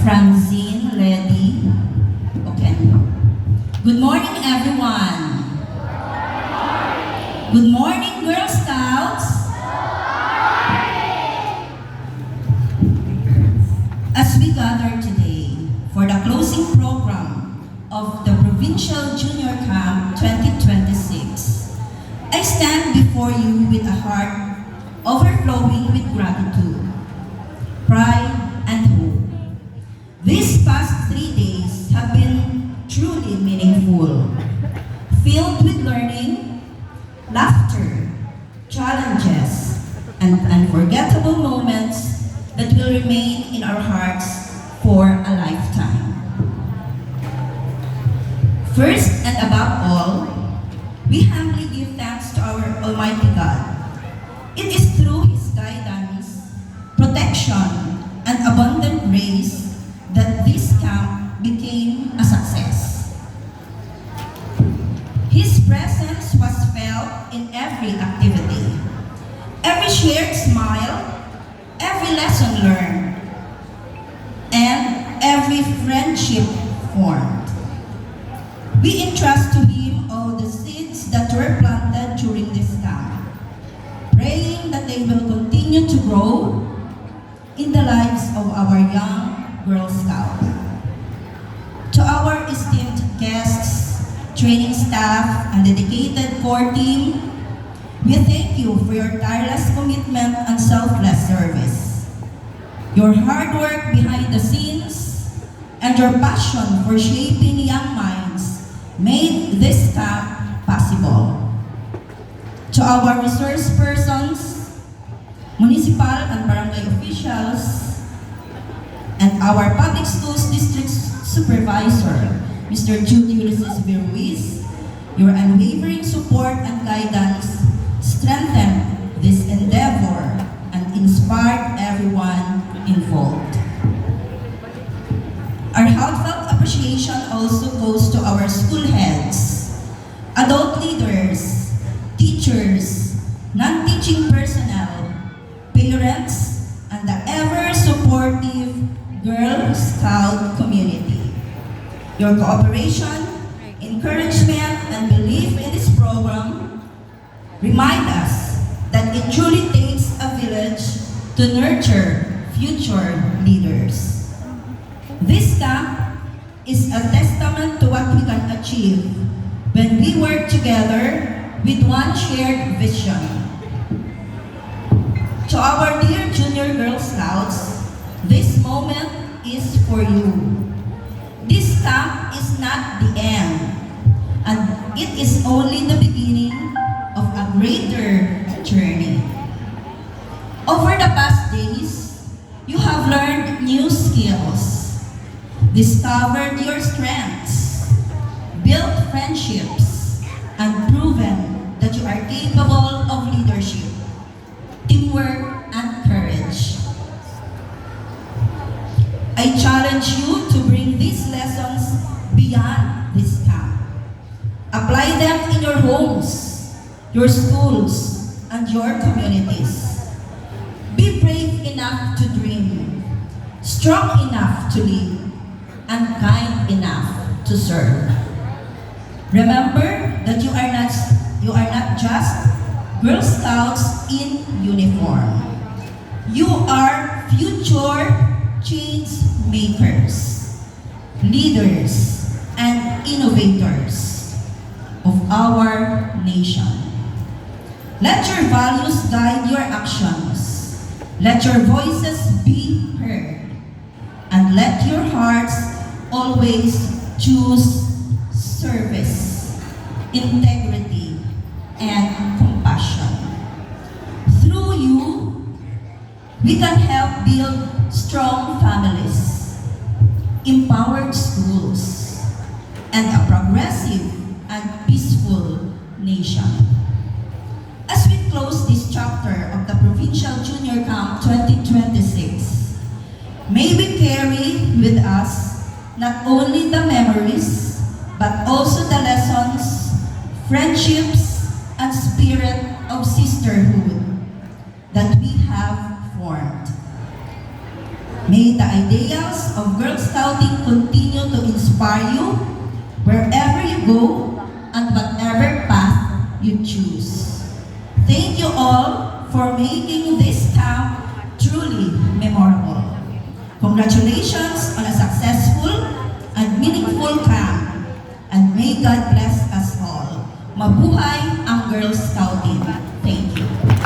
Francine Ledy Oquendo. Good morning, everyone. Good morning, Girl Scouts. As we gather today for the closing program of the Provincial Junior Camp 2026, I stand before you with a heart overflowing with gratitude, pride, and hope. These past 3 days have been truly meaningful, filled with learning, laughter, challenges, and unforgettable moments that will remain in our hearts for a lifetime. First and above all, we humbly give thanks to our Almighty God. It is through His guidance, protection, and abundant grace that this camp became a success. His presence was felt in every activity, every shared smile, every lesson learned, and every friendship formed. We entrust to Him all the seeds that were planted during this camp, praying that they will continue to grow in the lives of our young Girl Scouts. To our esteemed guests, training staff, and dedicated core team, we thank you for your tireless commitment and selfless service. Your hard work behind the scenes and your passion for shaping young minds made this camp possible. To our resource persons, municipal and barangay officials, and our public schools district supervisor, Mr. Jude Ulysses V. Ruiz, your unwavering support and guidance strengthened this endeavor and inspired everyone involved. Our heartfelt appreciation also goes to our school heads, adult leaders, teachers, non-teaching personnel, parents, and the ever-supportive Girl Scout community. Your cooperation, encouragement, and belief in this program remind us that it truly takes a village to nurture future leaders. This camp is a testament to what we can achieve when we work together with one shared vision. To our dear Junior Girl Scouts, this moment is for you. This camp is not the end, and it is only the beginning of a greater journey. Over the past days, you have learned new skills, discovered your strengths, built friendships, and proven that you are capable of leadership, teamwork, and courage. I challenge you to bring these lessons beyond this camp. Apply them in your homes, your schools, and your communities. Be brave enough to dream, strong enough to lead, and kind enough to serve. Remember that you are not just Girl Scouts in uniform. You are future change makers, leaders, and innovators of our nation. Let your values guide your actions. Let your voices be heard. And let your hearts always choose service, integrity, and compassion. Through you, we can help build strong families, empowered schools, and a progressive and peaceful nation. As we close this chapter of the Provincial Junior Camp 2026, may we carry with us not only the memories, but also the lessons, friendships, and spirit of sisterhood that we have formed. May the ideals of Girl inspire you wherever you go and whatever path you choose. Thank you all for making this camp truly memorable. Congratulations on a successful and meaningful camp, and may God bless us all. Mabuhay ang Girl Scouting. Thank you.